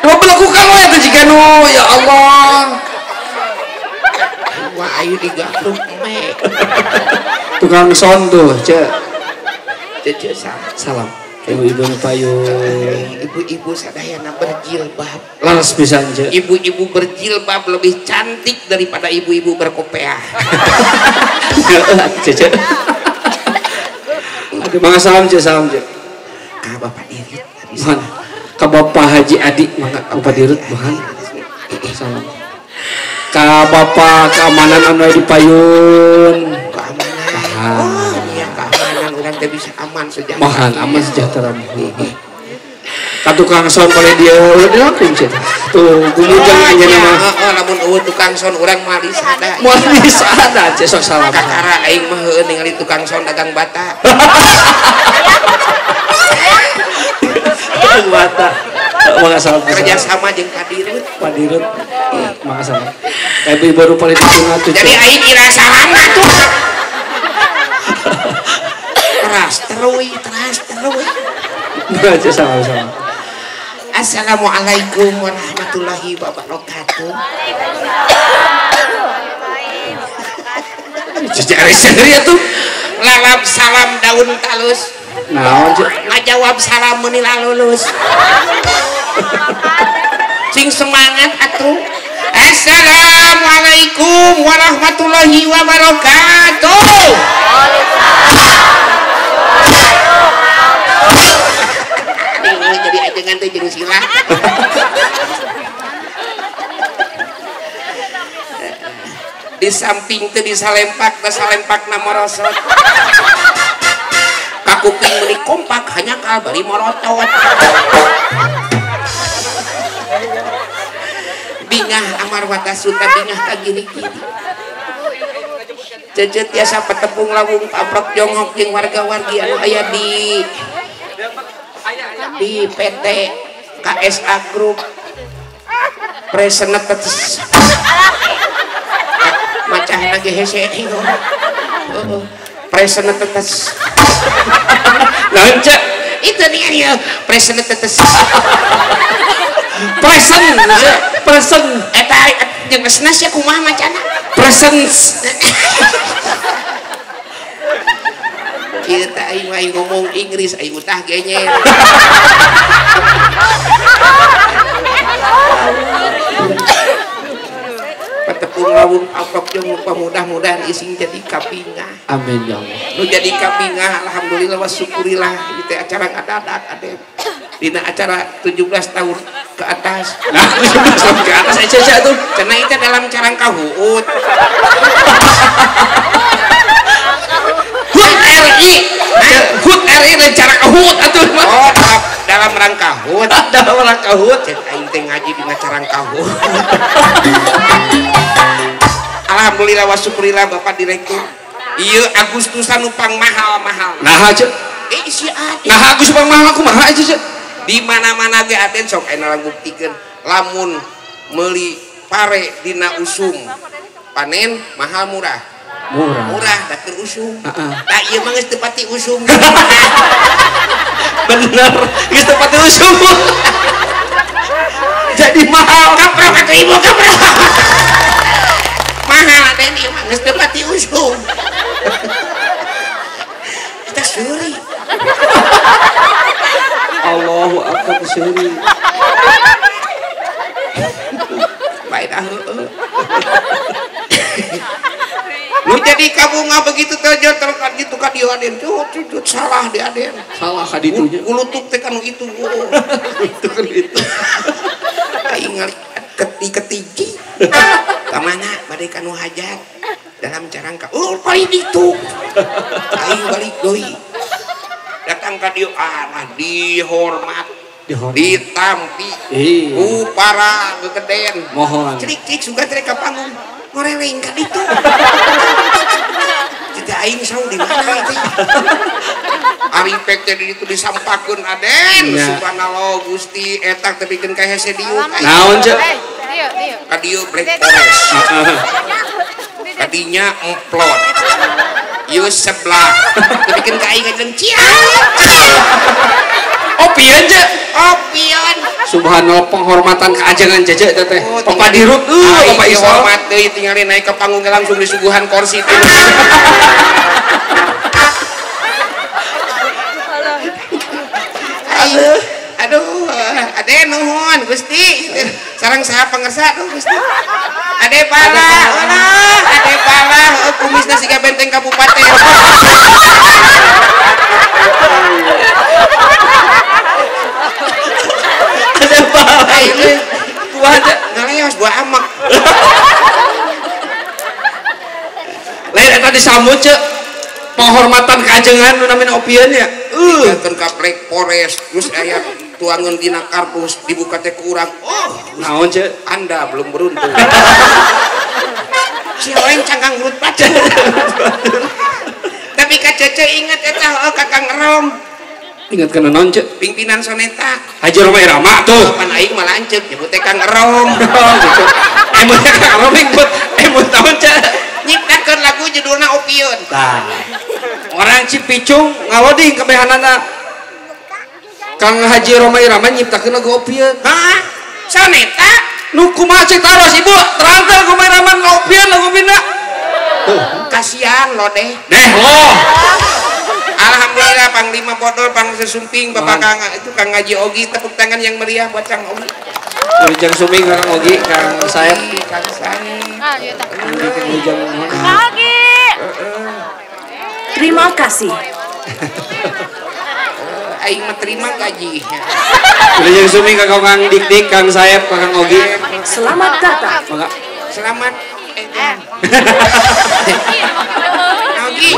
Mau melakukan lo itu jika nu ya Allah. Wah ayo digapluk me. Tukang son tuh, cek. Cece Salam. Ibu-ibu nu payung. Ibu-ibu sadayana berjilbab. Laras pisan, cek. Ibu-ibu berjilbab lebih cantik daripada ibu-ibu berkopiah. Cek. Aduh, mangga salam, cek, salam, cek. Ka Bapak Dirit. Mohon. Ka Bapak Haji Adi, mangga Bapak Dirut, mohon. Salam. Ka Bapak keamanan anu di payun. Keamanan. Oh, iya keamanan orang teh bisa aman sejahtera. Mohon aman sejahtera. Ka tukang son boleh dia dilakuin cek. Tuh, gumujang aja nama. Heeh, lamun eueuh tukang son urang mah disada. Moal disada cek sok salam. Kakara aing mah heueuh ningali tukang son dagang bata. Dagang bata. Mangga salam. Kerja sama jeung Kadirut. Pak Dirut. Mangga salam. Tapi baru paling ditunggu tuh. Jadi aing ira salam atuh. Teras teruy. Baca sama-sama. Assalamualaikum warahmatullahi wabarakatuh. Cari tuh. Lalap salam daun talus. Naon cek. Ngajawab salam menila lulus. Sing semangat atuh. Assalamualaikum warahmatullahi wabarakatuh. Ini jadi ajengan teh jeung sila. Di samping teh disalempak morosot. Kakuping meuli kompak hanya kalbari morotot. Bingah amar wata suta bingah ka gini-gini. Cecet tiasa petepung lawung paprok jongok jeung warga-wargi anu aya di PT KSA Group Presenet macahna ge hese Presenet Naon cek. itu nih Presenet Present. eta jeung nesnas ya kumaha macana Presence. kita aing mah ngomong Inggris aing utah genyel. Petepung lawung apok jeung mudah-mudahan ising jadi kapingah. Amin ya Allah. Nu jadi kapingah alhamdulillah wa syukurillah itu acara ngadadak ade. Dina acara 17 tahun ke atas. Nah, 17 tahun ke atas aja tuh. Cenah itu dalam carang kahuut. Hut RI dan cara kahut atuh. Oh, dalam rangka hut. Dalam rangka hut. Cek aing teh ngaji dina carang kahut. Alhamdulillah wa syukurillah Bapak Direktur. Ieu Agustusan upang mahal-mahal. Nah, cek. Si Adi. Nah, Agus upang mahal kumaha aja cek. Di mana-mana ge aden sok ena nguktikeun lamun meuli pare dina usum panen mahal murah da keur usum da ieu mah geus teu pati usum bener geus teu pati usum jadi mahal kaprok atuh ibu kaprok mahal aden ieu mah geus teu pati usum kita suri Allahu akbar suri. Baik dah. Lu jadi kabunga begitu saja terkat gitu kan dia aden tuh salah dia aden. Salah ka ditunya. Ulutuk teh kan itu. Itu kan itu. Aing ngali ketigi. Ka mana bade kanu hajat dalam carangka. Oh, paling itu. Aing balik deui. Datang ka dieu dihormat ditampi ku para gegeden mohon crik suga trek ka panggung ngoreleng ka ditu tidak aing saung di mana itu ari pek teh ditu disampakeun aden subhanallah Gusti eta teh bikin ka hese dieu naon cek ka dieu Black Forest kadinya emplot ieu sebelah teh bikin ka aing jeung cian Opian ce. Opian. Subhanallah penghormatan keajengan Cece teh. Papa dirut Papa Isol. Hormat deui tinggali naik ke panggung langsung disuguhan kursi teh. Aduh, ade nuhun Gusti. Sareng saha pangersa tuh Gusti. Ade pala, ade pala, kumisna siga benteng kabupaten. Ade pala ini. Buah aja. Ngaleos buah amak. Lain eta disambut ce. Penghormatan keajengan nu namina Opian ya. Kan kaplek Polres terus aya tuangan dina kardus dibuka teh ku urang. Oh, naon ce? Anda belum beruntung. Si orang cangkang urut pacar. Tapi Kak Cece ingat eta Kakang Rom. Ingat kana naon ce? Pimpinan Soneta. Haji Roma Irama tuh. Pan aing mah lanceuk nyebut teh Kang Rom. Gitu. Emut Kang Rom emut naon ce? Nyiptakeun lagu judulna Opiun. Tah. Orang Cipicung ngawoding kabehanana. Kang Haji Roma Irama nyiptakeun lagu Opiun. Hah? Soneta? Nu kumaha cek taros Ibu? Terangkan Roma Irama Opiun lagu bina. Tuh, kasihan lo deh. Oh. Alhamdulillah Panglima Bodol, Pang Sesumping, Bapak Kang itu Kang Haji Ogi, tepuk tangan yang meriah buat Kang Ogi. Ujang Suming, Kang Ogi, Kang Saep. Kang Saep. Ah, iya tak. Ujang Ogi. Terima kasih. Aing mah terima gaji. Ujang Suming, Kang Dik-Dik, Kang Saep, Kang Ogi. Selamat datang. Mangga. Selamat. Ogi.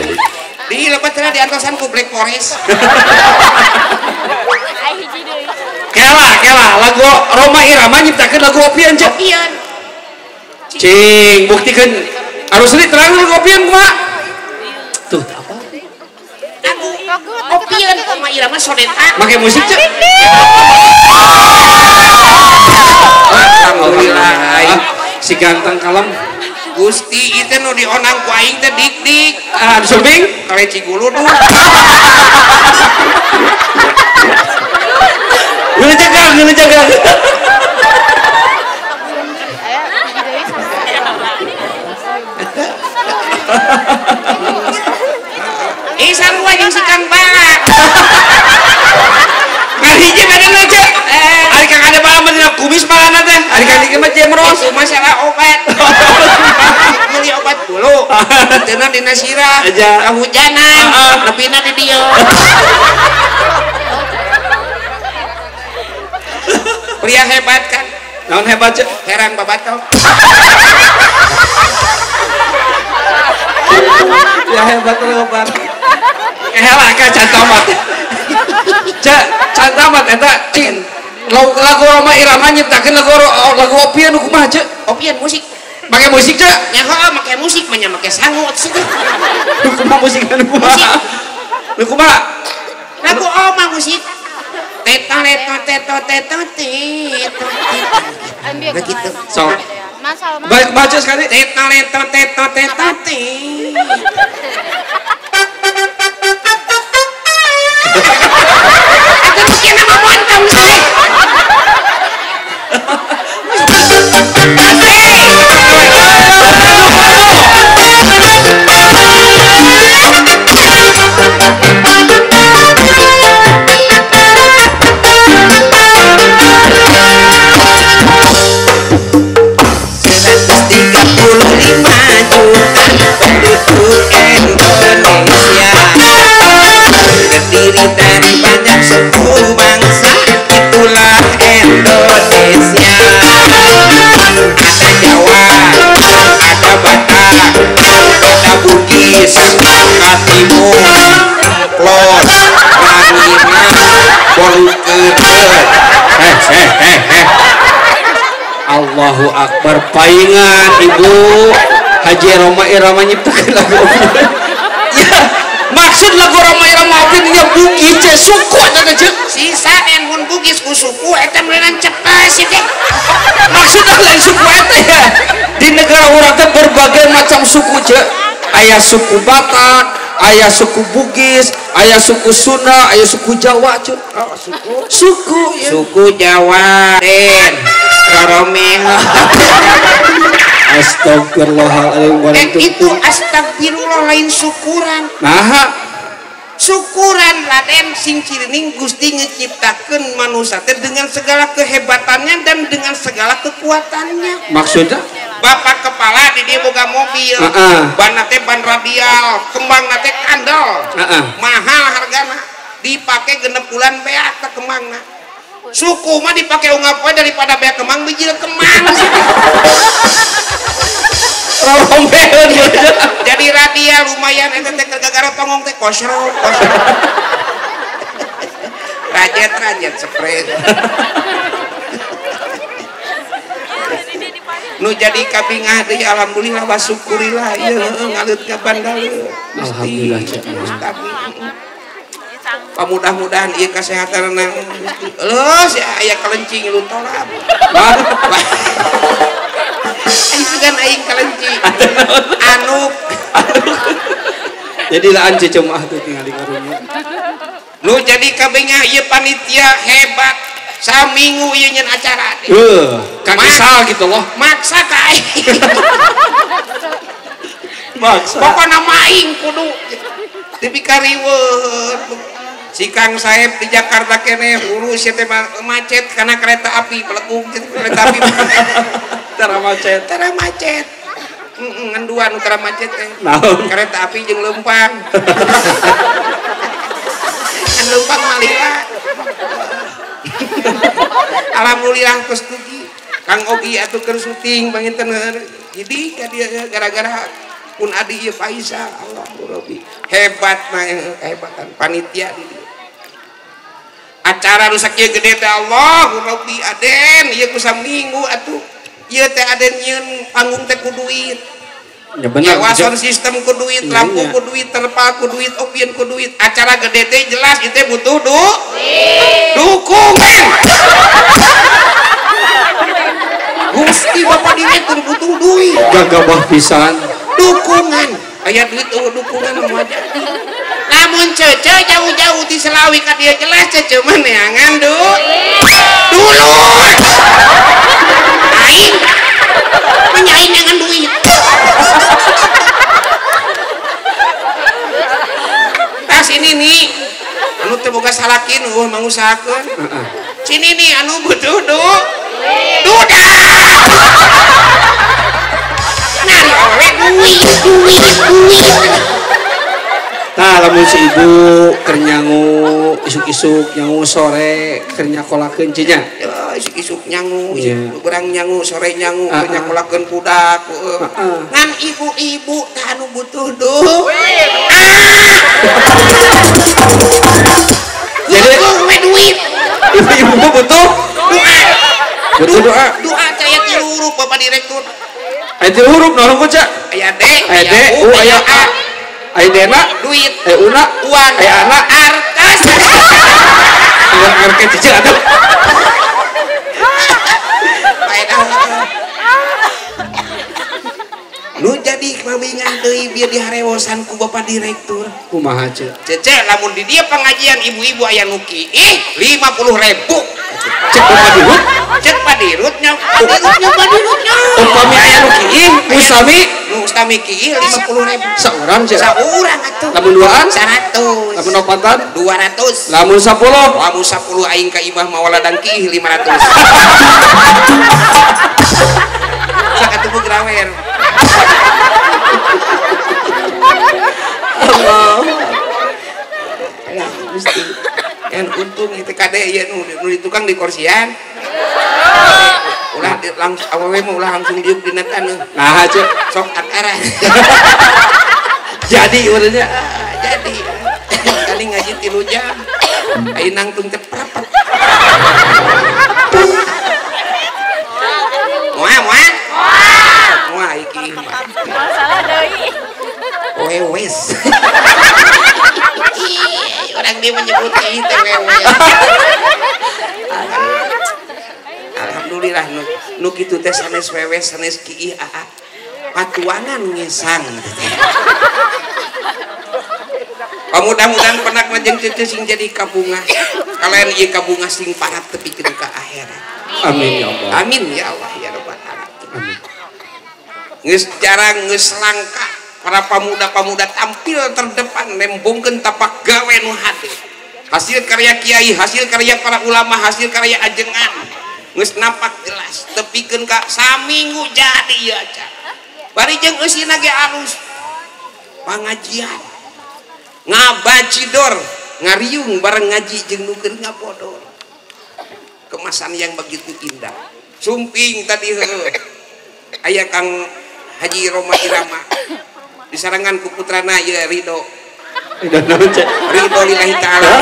Di lebat di antosan ku Black Forest. Kela lagu Roma Irama nyiptakeun lagu Opian ce. Opian. Cing buktikeun harus ini terang lagu Opian kumaha? Tuh apa? Lagu Opian Roma Irama Soneta. Make musik ce. Alhamdulillah. Si ganteng kalem Gusti itu nu dionang ku aing teh dik-dik. Sumping Kale Cigulu tuh. Gila jagang. Sarua jeung si Kang Balak. Ngahiji badan aja. Ari Kang ada bae mah kumis balana teh. Ari Kang dikeun mah jemros. Itu masalah obat. Beli obat dulu. Cenah dina sirah. Kahujanan. Nepina di dieu. Pria hebat kan? Naon hebat ce? Herang babatok. Ya hebat hebat. Helah ka cantamat. Cantamat eta cing. Lagu Roma Irama nyiptakeun lagu Opian kumaha ce? Opian musik. Make musik ce? Nya heuh make musik mah nya make sangut sih. Kumaha musik anu kumaha? Nu kumaha? Lagu oma musik. Teto teto teto teto teto. Begitu. So. Masal Baca sekali. Teto teto teto teto teto. Itu mungkin nama montong sih. Terdiri dari banyak suku bangsa, itulah Indonesia. Ada Jawa, ada Batak, ada Bugis, Katimun, Emplon, Langina, Bolukeun. Allahu Akbar, paingan Ibu Haji Roma Irama nyiptakeun lagu Opian. Ya, maksud lagu Roma Irama Opian nya Bugis ce suku eta ce. Sisa mun Bugis ku suku eta meureun cepet sih teh. Maksudna lain suku eta ya. Di negara urang teh berbagai macam suku ce. Aya suku Batak, aya suku Bugis, aya suku Sunda, aya suku Jawa cuy. Oh, suku Jawa den Roromeho. Astagfirullahaladzim. Itu astagfirullah lain syukuran. Nah, syukuran Raden sing cirining Gusti ngeciptakeun manusia teh dengan segala kehebatannya dan dengan segala kekuatannya. Maksudnya bapak kepala di dia boga mobil, ban teh ban radial, kembang teh kandel, mahal hargana, dipake genep bulan beak ke kembangna. Suku mah dipake ungap we daripada beak kembang bijil kembang. Jadi radial lumayan eta teh gara-gara tongong teh kosro. Rajet spray. Nu jadi kabingah deui alhamdulillah wa syukurilah ieu ngalut ka bandal. Alhamdulillah. Mudah-mudahan ieu kasehatanna eueuh aya kelencing lu tolak. Aing sugan aing kelenci. Anu jadi laan cecemah tuh tinggal di karunya. Nu jadi kabingah ieu panitia hebat. Saminggu ieu nyeun acara. Kang Isal gitu loh. Maksa ka aing. Maksa. Pokona maing kudu tapi kariweuh. Si Kang Saeb di Jakarta kene urus teh macet karena kereta api pelekung kereta api. Tara macet. Nganduan tara macet teh. Kereta api jeung leumpang. Kan leumpang malila. Alhamdulillah geus dugi. Kang Ogi atukeun syuting banginten jadi dia gara-gara pun adi ieu Faisa Allahu Rabbi. Hebat mah kehebatan panitia di dieu. Acara nu sakieu gede teh Allahu Rabbi aden ieu ku saminggu atuh. Ieu teh aden nyieun panggung teh ku duit. Ya benar. Wason sistem ku duit, lampu ku duit, terpal ku duit, opien ku duit. Acara gede teh jelas itu butuh dukungan. Gusti Bapak direktur butuh duit. Gagabah pisan. Dukungan. Aya duit dukungan mah jadi. Lamun cece jauh-jauh di Selawi ka dia jelas cece mah neangan dulu. Aing menyaing dengan duit. Tas ini nih anu teu boga salakin mangusahakeun. Sini nih anu butuh duda. Nari awe duit. Nah, lamun si ibu keur nyangu isuk-isuk nyangu sore keur nyakolakeun cenah. Isuk-isuk nyangu, urang nyangu sore nyangu keur nyakolakeun budak. Ngan ibu-ibu tah anu butuh duit. Jadi duit. Ibu butuh doa. Doa caya ti huruf Bapak direktur. Aya ti huruf naon ku ca? Aya D, aya U, aya A. Aya dena duit, una uang, aya anak artes. Artes cicil atuh. Nu jadi kabingan deui bieu diharewosan ku Bapak direktur. Kumaha ce? Cece lamun di dia pengajian ibu-ibu aya nu kiih 50.000. Cek padirut nya. Upami aya nu kiih Mustami kiih 50.000. Saurang ce? Saurang atuh. Lamun duaan 100. lamun opatan 200. lamun 10 lamun 10 aing ka imah mawaladang kiih 500. Sakatuh grawer. Allah. Alah, Gusti. Yang untung itu kade ya nu tukang di kursian. Ulah langsung awewe mah ulah langsung diuk dina taneuh. Nah, cek Sok akara. jadi urangnya Jadi. Kali ngaji 3 jam. Ayeuna nangtung teh prapet. Moal iki. Masalah deui. Wewes. Orang dia menyebut itu wewes. Alhamdulillah nu kitu teh sanes wewes sanes kiih aa. Patuanan ngesang. Mudah-mudahan penak najeng cece sing jadi kabunga kalian ieu kabunga sing parat tepikeun ka akhirat. Amin ya Allah. Amin ya Allah ya rabbal alamin. Geus jarang geus langka para pemuda-pemuda tampil terdepan nembongkeun tapak gawe nu hade. Hasil karya kiai, hasil karya para ulama, hasil karya ajengan. Geus nampak jelas tepikeun ka saminggu jadi ieu acara. Bari jeung eusina ge alus. Pangajian. Ngabacidor ngariung bareng ngaji jeung nu keur ngabodor kemasan yang begitu indah sumping tadi aya Kang Haji Roma Irama disarangan ku putrana ya Ridho lillahi ta'ala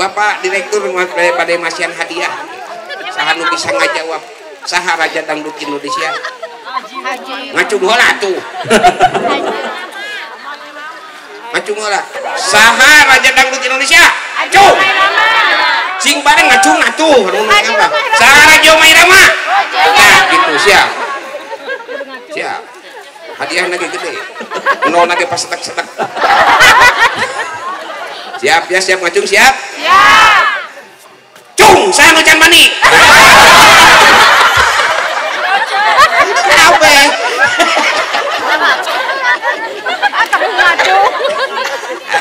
Bapak Direktur pada masihan hadiah saha nu bisa ngajawab saha raja dangdut Indonesia ngacung heula tuh ngacung heula saha raja dangdut Indonesia acung sing bareng ngacung atuh apa saha raja Mairama nah gitu siap hadiah lagi gede nol lagi pas setak siap ya siap ngacung siap cung saya nucan mani apa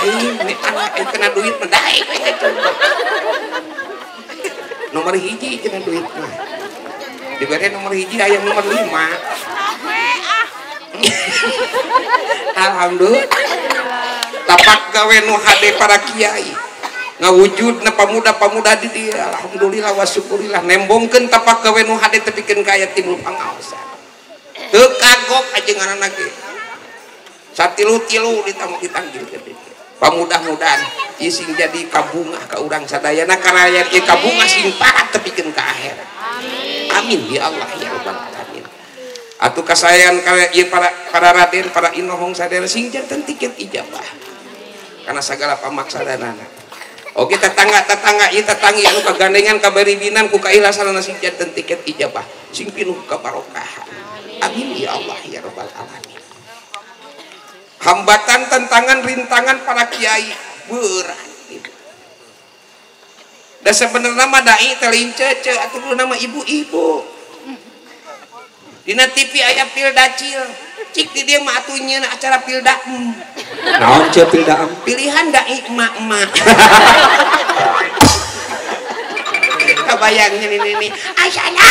ini anak kena duit mendai nomor hiji kena duit mah diberi nomor hiji ayam nomor 5 alhamdulillah tapak gawe nu hade para kiai ngawujud na pemuda-pemuda di dia alhamdulillah wa syukurillah nembongkeun tapak gawe nu hade tepikeun ka aya timbul pangaosan teu kagok ajenganna ge satilu-tilu ditanggil gede pamudah-mudahan ieu sing jadi kabungah ka urang sadayana kana aya ieu kabungah sing parat tepikeun ka akhirat amin ya Allah ya rabbal alamin atuh kasayangan ka ieu para raden para inohong sadaya sing janten tiket ijabah kana sagala pamaksadanana. Oke tetangga ieu tetanggi anu kagandengan kabaribinan ku kaikhlasanna sing janten tiket ijabah sing pinuh kabarokahan. Amin ya Allah ya rabbal alamin. Hambatan tantangan rintangan para kiai berat. Da sebenarnya mah dai teh lain cece atuh nama ibu-ibu. Dina TV aya pildacil. Cik di dia mah atuh nyeuna acara pildaem. Naon ce pildaem? Pilihan dai emak-emak. Kebayangnya ini asana.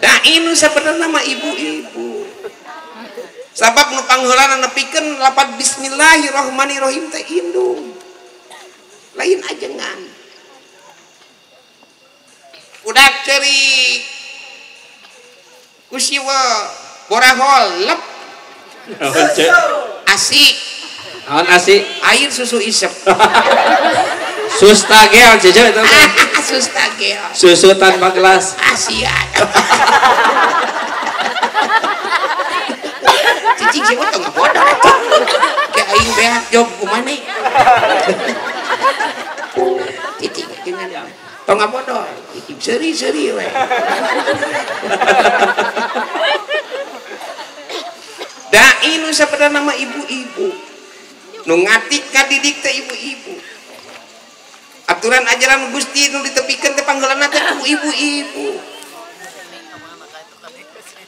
Nah ini sebenarnya nama ibu-ibu. Sabab nu pangheulana nepikeun lapat bismillahirrahmanirrahim teh indung. Lain ajengan. Udak cerik kusiwa borahol lep asik naon asik air susu isep sustagel cece itu sustagel susu tanpa gelas asiat cicing sih mah tengah bodoh kayak aing beak job kumane cicing jangan tengah bodoh seri-seri we dai nu sabada nama ibu-ibu nu ngatik kadidik teh ibu-ibu aturan ajaran Gusti nu ditepikeun teh panggeulana teh ku ibu-ibu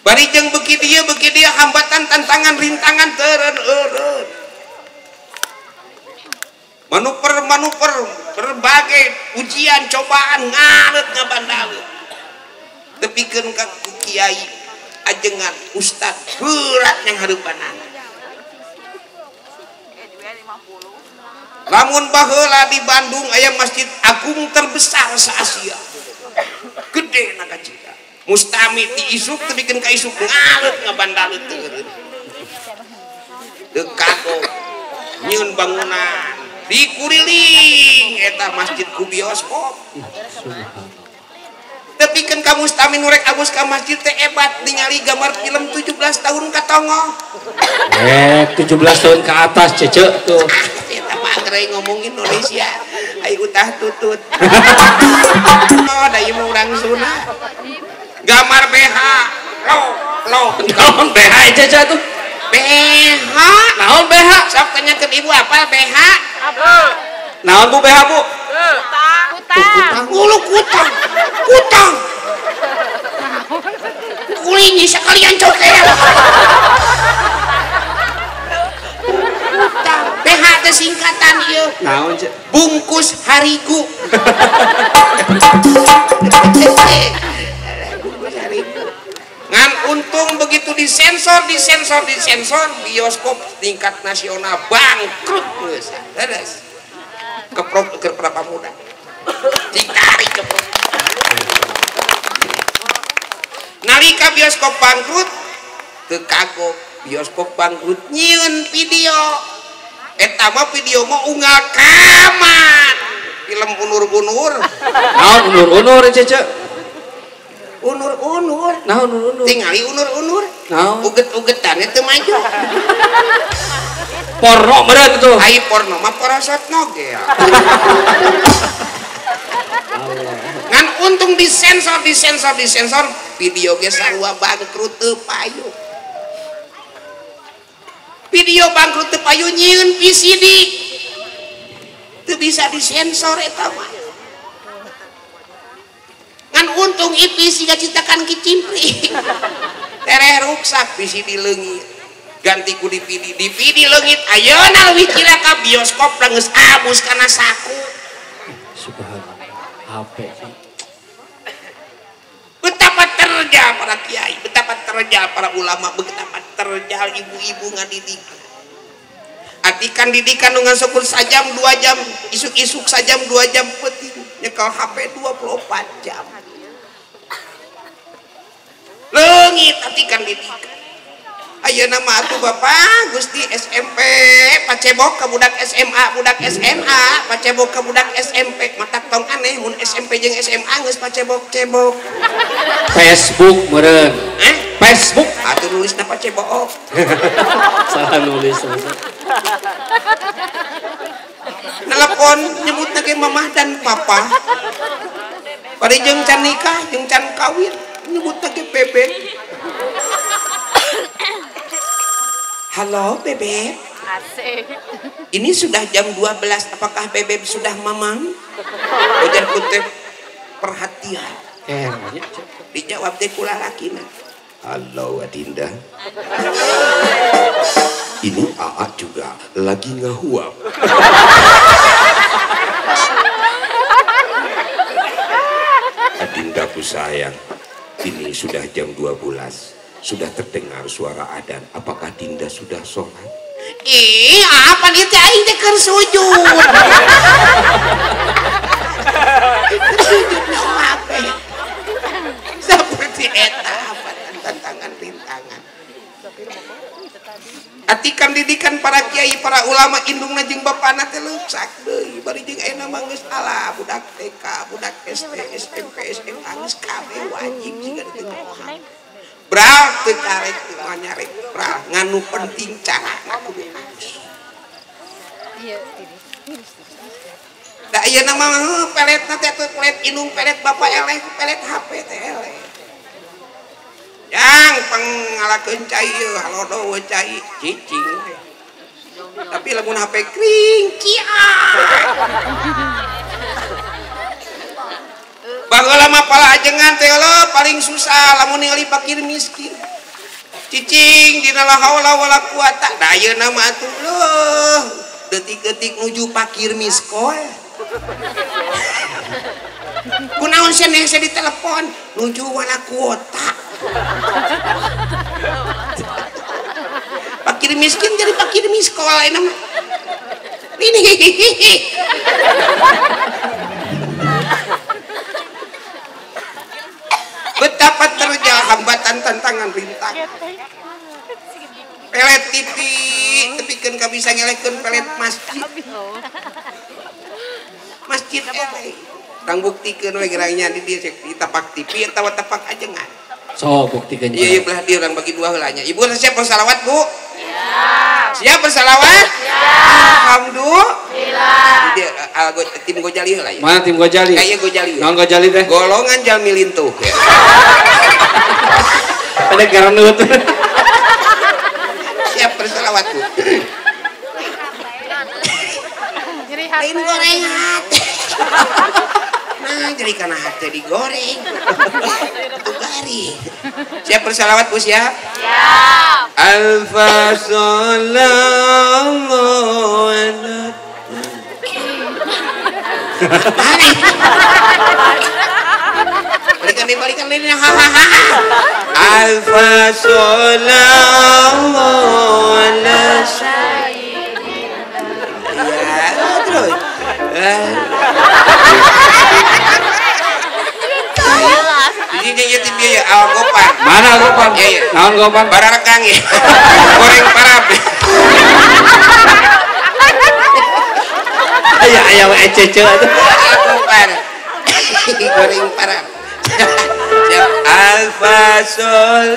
bari jeung beuki dia hambatan tantangan rintangan teureun-eureun manuver berbagai ujian cobaan ngaret ngabandaleun tepikeun ka kiai ajengan ustad berat yang hareupanana lamun baheula di Bandung aya masjid agung terbesar se-Asia gede na kacita mustami ti isuk tepikeun ka isuk ngaret ngabandaleun teureun teu kagok nyieun bangunan dikuriling eta masjid ku bioskop buktikan kamu stamin nurek agus ka masjid teh ebat ningali gambar film 17 tahun katongo 17 tahun ke atas cece tuh eta mah gerai ngomong Indonesia ai utah tutut oh da ieu mah urang Sunda gambar BH lo naon BH cece tuh BH naon BH sok tanyakeun ibu apa BH Apa? naon Bu BH Bu Kutang. Ulu kutang kulinya sekalian cokel kutang BH teh singkatan ieu naon cece bungkus harigu ngan untung begitu disensor bioskop tingkat nasional bangkrut geus beres keprok ke berapa muda ditarik keprok nalika bioskop bangkrut teu kagok bioskop bangkrut nyieun video eta mah video mah unggal kaman film unur-unur naon unur-unur cece unur-unur naon unur-unur tingali unur-unur naon uget-ugetan itu maju porno meureun tuh ai porno mah parasat noge ya ngan untung disensor video ge sarua bangkrut teu payu video bangkrut teu payu nyieun VCD teu bisa disensor eta mah ngan untung IP siga citakan kicimpring tereh ruksak VCD leungit ganti ku DVD leungit ayeuna leuwih cilaka bioskop da geus abus kana saku subhanallah HP betapa terjal para kiai betapa terjal para ulama betapa terjal ibu-ibu ngadidik atikan didikan dengan syukur sajam 2 jam isuk-isuk sajam 2 jam penting nyekel HP 24 jam leungit atikan didikan ayeuna mah atuh Bapak Gusti SMP pacebok ka budak SMA budak SMA pacebok ka budak SMP matak tong aneh mun SMP jeung SMA geus pacebok-cebok Facebook meureun Facebook atuh nulisna pacebok salah nulis telepon nyebutna ge mamah dan papa bari jeung can nikah jeung can kawin nyebutna ge bebek halo bebek Asik. ini sudah jam 12 apakah bebek sudah mamam ujar kutip perhatian dijawab teh kula lakina halo Adinda ini Aa juga lagi ngahuap Adinda ku sayang ini sudah jam 12 sudah terdengar suara adzan apakah Dinda sudah sholat apa nih teh aing teh keur sujud sujudnya apa seperti eta apa tantangan rintangan atikan didikan para kiai para ulama indungna jeung bapana teh leuksak deui bari jeung ayeuna mah geus ala budak TK budak SD SMP SMA geus kabeh wajib jiga diteuing bral teu carek teu nyarek bral nganu penting cara kudu halus Iya, da ayeuna mah peletna teh teu pelet indung pelet bapak eleh pelet HP teh eleh yang pangalakeun cai ieu halodo we cai cicing tapi lamun HP kring cia baheula mah pala ajengan teh lo paling susah lamun ningali fakir miskin cicing dina la haula wala quwata da ayeuna mah atuh leuh detik-detik nuju fakir miskol kunaon cenah saya di telepon nuju wala kuota fakir miskin jadi fakir miskol ayeuna mah ini betapa terjal hambatan tantangan rintangan pelet TV tepikeun ka bisa ngelekeun pelet masjid masjid eleh tang buktikeun we gerangnya di dieu cek di tapak TV atawa tapak ajengan. So buktikeun. Iya belah dia orang bagi dua heulanya. Ibu siap bersalawat, Bu? Siap bersalawat? Alhamdulillah. Dia tim Gojali heula ya. Mana tim Gojali? Kayak Gojali. Naon Gojali teh? Golongan jalmi lintuh. Ada garanut. Siap bersalawat, Bu. Lain goreng hati. Nah, jadi karena hati digoreng. Itu garing. Siap bersalawat, Bu, siap? Siap. Alfa sallallahu alaihi. Balikan ini. Alfa sallallahu alaihi. Terus. Ini yatim biaya Algopan. Mana Algopan? Iya. Naon Algopan? Bararekang ya. Goreng parab. Aya we cece atuh. Algopan. Goreng parab. Alfa Solomon.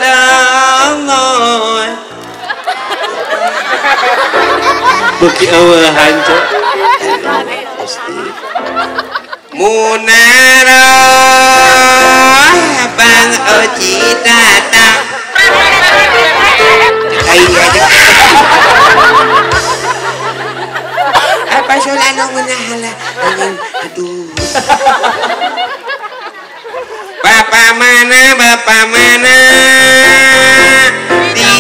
Bukti eueuhan cuk. Munara Bang Oji datang. Apa solano menahala angin aduh. Bapak mana di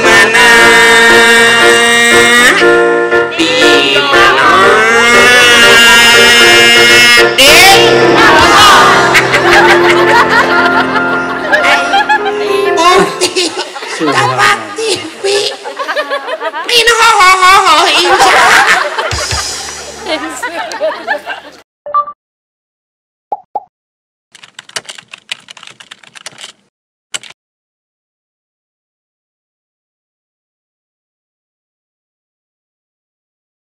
mana Bukti tapak TV ini ho